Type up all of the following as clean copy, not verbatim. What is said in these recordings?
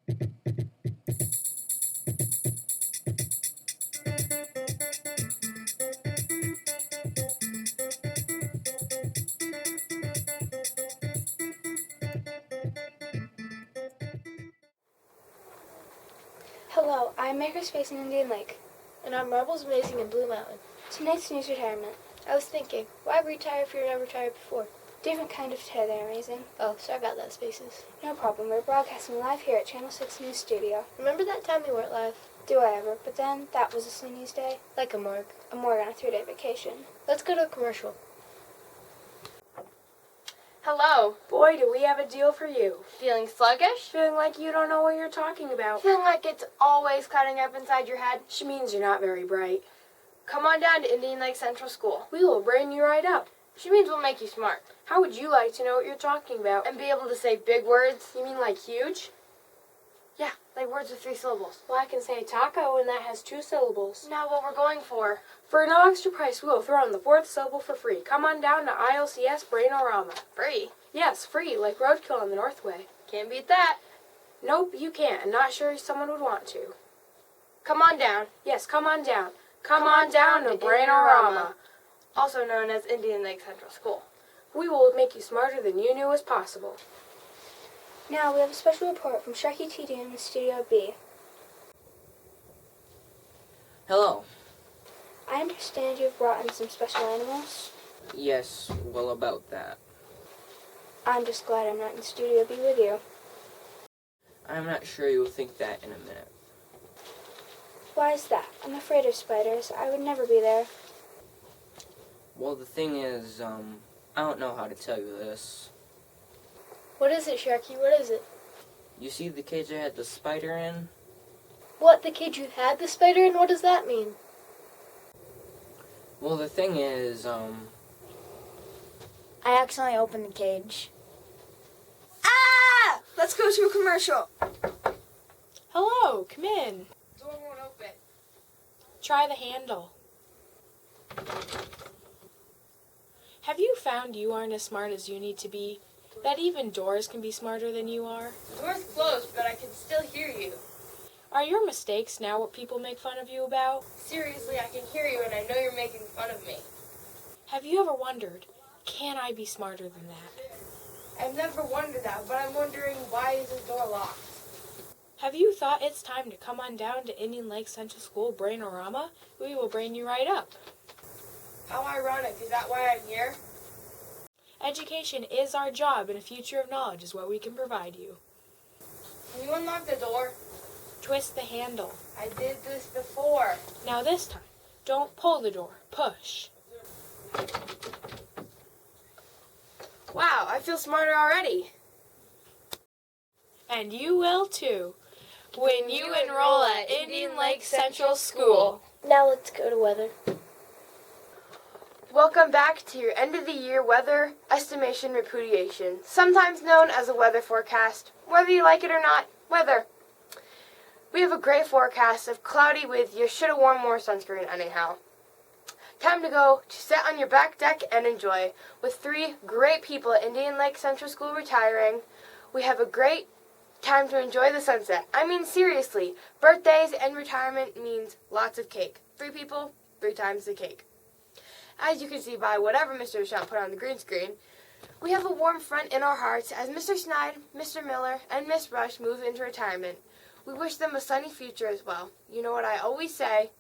Hello, I'm Makerspace in Indian Lake. And I'm Marbles Amazing in Blue Mountain. Tonight's news retirement. I was thinking, why retire if you're never retired before? Different kind of tether, Amazing. Oh, sorry about that, Spaces. No problem, we're broadcasting live here at Channel 6 News Studio. Remember that time we weren't live? Do I ever? But then, that was a sneeze day. Like a morgue. A morgue on a 3-day vacation. Let's go to a commercial. Hello. Boy, do we have a deal for you. Feeling sluggish? Feeling like you don't know what you're talking about. Feeling like it's always cutting up inside your head? She means you're not very bright. Come on down to Indian Lake Central School. We will brain you right up. She means we'll make you smart. How would you like to know what you're talking about? And be able to say big words? You mean like huge? Yeah, like words with 3 syllables. Well, I can say taco, and that has 2 syllables. Not what we're going for. For no extra price, we will throw in the 4th syllable for free. Come on down to ILCS Brainorama. Free? Yes, free, like Roadkill on the Northway. Can't beat that. Nope, you can't, and not sure someone would want to. Come on down. Yes, come on down. Come on down to Brainorama. Also known as Indian Lake Central School. We will make you smarter than you knew was possible. Now, we have a special report from Sharky TD in Studio B. Hello. I understand you've brought in some special animals. Yes, well about that. I'm just glad I'm not in Studio B with you. I'm not sure you'll think that in a minute. Why is that? I'm afraid of spiders. I would never be there. Well, the thing is, I don't know how to tell you this. What is it, Sharky? What is it? You see the cage I had the spider in? What, the cage you had the spider in? What does that mean? Well, the thing is, I accidentally opened the cage. Let's go to a commercial. Hello, come in. Door won't open. Try the handle. Have you found you aren't as smart as you need to be? That even doors can be smarter than you are? The door's closed, but I can still hear you. Are your mistakes now what people make fun of you about? Seriously, I can hear you and I know you're making fun of me. Have you ever wondered, can I be smarter than that? I've never wondered that, but I'm wondering, why is the door locked? Have you thought it's time to come on down to Indian Lake Central School Brainorama? We will brain you right up. How ironic, is that why I'm here? Education is our job, and a future of knowledge is what we can provide you. Can you unlock the door? Twist the handle. I did this before. Now this time, don't pull the door, push. Wow, I feel smarter already. And you will too, when you enroll at Indian Lake Central School. Now let's go to weather. Welcome back to your end of the year weather estimation repudiation, sometimes known as a weather forecast. Whether you like it or not, weather. We have a great forecast of cloudy with you should have worn more sunscreen anyhow. Time to go to sit on your back deck and enjoy. With 3 great people at Indian Lake Central School retiring, we have a great time to enjoy the sunset. I mean seriously, birthdays and retirement means lots of cake. 3 people, 3 times the cake. As you can see by whatever Mr. Deschamps put on the green screen, we have a warm front in our hearts as Mr. Snide, Mr. Miller, and Miss Rush move into retirement. We wish them a sunny future as well. You know what I always say,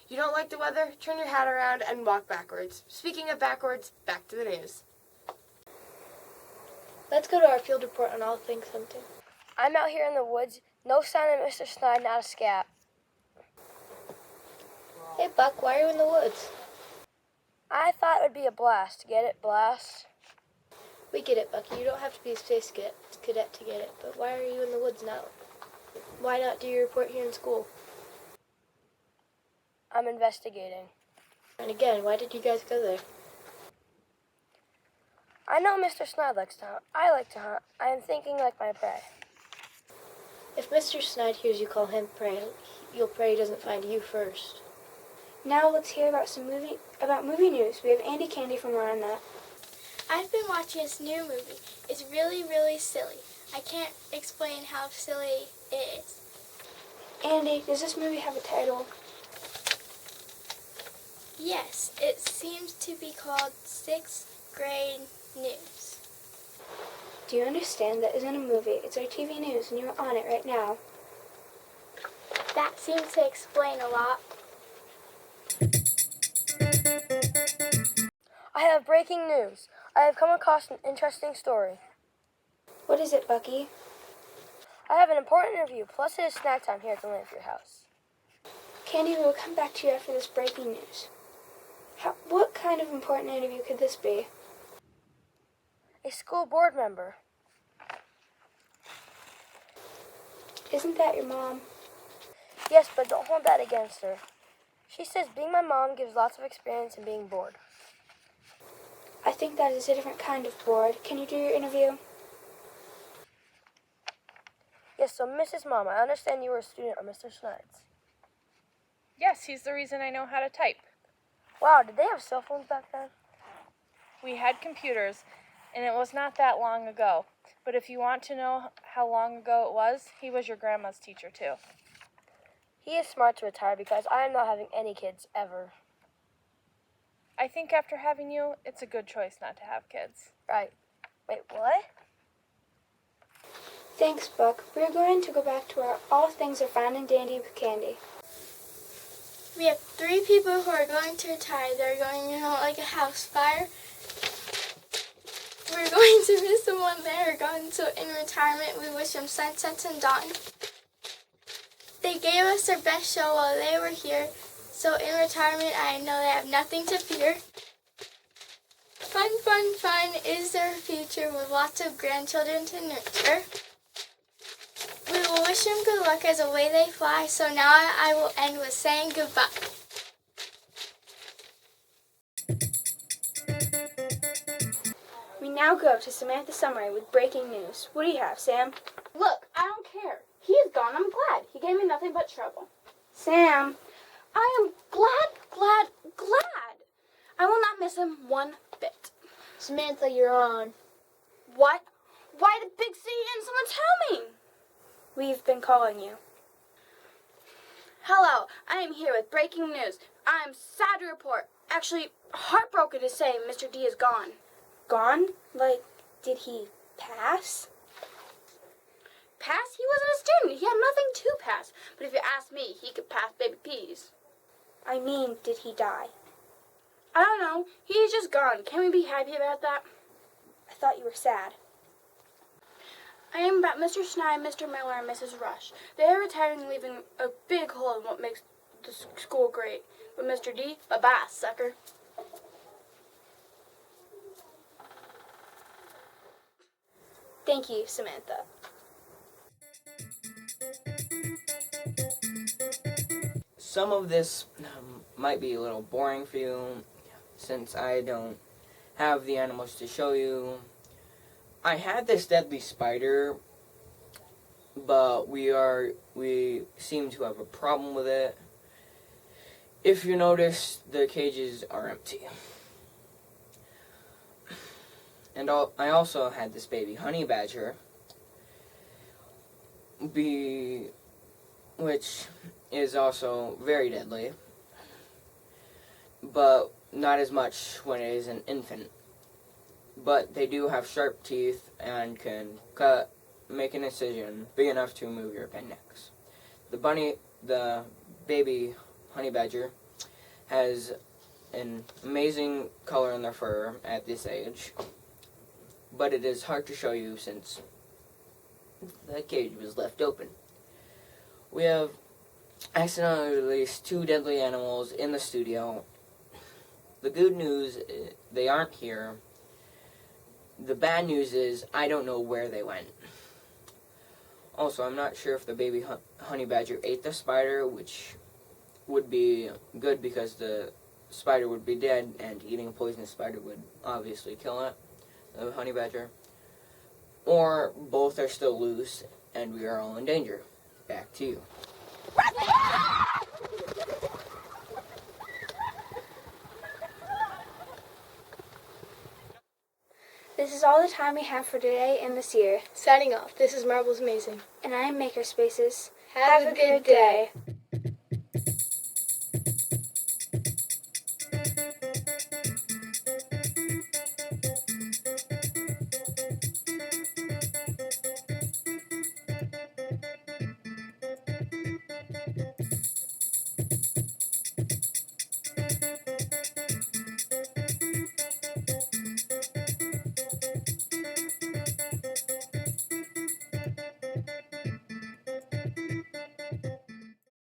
you don't like the weather, turn your hat around and walk backwards. Speaking of backwards, back to the news. Let's go to our field report on all things hunting. I'm out here in the woods, no sign of Mr. Snide, not a scat. Hey Buck, why are you in the woods? I thought it would be a blast. Get it? Blast? We get it, Bucky. You don't have to be a space cadet to get it. But why are you in the woods now? Why not do your report here in school? I'm investigating. And again, why did you guys go there? I know Mr. Snide likes to hunt. I like to hunt. I am thinking like my prey. If Mr. Snide hears you call him prey, you'll pray he doesn't find you first. Now let's hear about movie news. We have Andy Candy from Run on That. I've been watching this new movie. It's really, really silly. I can't explain how silly It is. Andy, does this movie have a title? Yes, it seems to be called Sixth Grade News. Do you understand that isn't a movie? It's our TV news and you're on it right now. That seems to explain a lot. I have breaking news. I have come across an interesting story. What is it, Bucky? I have an important interview, plus it is snack time here at the Lanfear house. Candy, we will come back to you after this breaking news. What kind of important interview could this be? A school board member. Isn't that your mom? Yes, but don't hold that against her. She says being my mom gives lots of experience in being bored. I think that is a different kind of board. Can you do your interview? Yes, so Mrs. Mom, I understand you were a student of Mr. Schneid's. Yes, he's the reason I know how to type. Wow, did they have cell phones back then? We had computers, and it was not that long ago. But if you want to know how long ago it was, he was your grandma's teacher too. He is smart to retire because I am not having any kids ever. I think after having you, it's a good choice not to have kids. Right. Wait, what? Thanks, Buck. We're going to go back to where all things are fine and dandy with Candy. We have 3 people who are going to retire. They're going like a house fire. We're going to miss someone there going to in retirement. We wish them sunsets and dawn. They gave us their best show while they were here. So in retirement, I know they have nothing to fear. Fun, fun, fun is their future with lots of grandchildren to nurture. We will wish them good luck as away they fly, so now I will end with saying goodbye. We now go to Samantha Summary with breaking news. What do you have, Sam? Look, I don't care. He is gone. I'm glad. He gave me nothing but trouble. Sam! I am glad. I will not miss him one bit. Samantha, you're on. What? Why the big city didn't someone tell me? We've been calling you. Hello, I am here with breaking news. I am sad to report, actually heartbroken to say Mr. D is gone. Gone? Like, did he pass? Pass? He wasn't a student. He had nothing to pass. But if you ask me, he could pass baby peas. I mean, did he die? I don't know. He's just gone. Can we be happy about that? I thought you were sad. I am about Mr. Schneid, Mr. Miller, and Mrs. Rush. They are retiring, leaving a big hole in what makes the school great. But Mr. D, bye-bye, sucker. Thank you, Samantha. Some of this might be a little boring for you, since I don't have the animals to show you. I had this deadly spider, but we seem to have a problem with it. If you notice, the cages are empty. And I also had this baby honey badger, which is also very deadly, but not as much when it is an infant. But they do have sharp teeth and can make an incision big enough to remove your appendix. The baby honey badger has an amazing color in their fur at this age, but it is hard to show you since the cage was left open. We have accidentally released 2 deadly animals in the studio. The good news, they aren't here. The bad news is, I don't know where they went. Also, I'm not sure if the baby honey badger ate the spider, which would be good because the spider would be dead, and eating a poisonous spider would obviously kill it, the honey badger. Or both are still loose, and we are all in danger. Back to you. This is all the time we have for today and this year. Signing off, this is Marbles Amazing. And I am Makerspaces. Have a good day.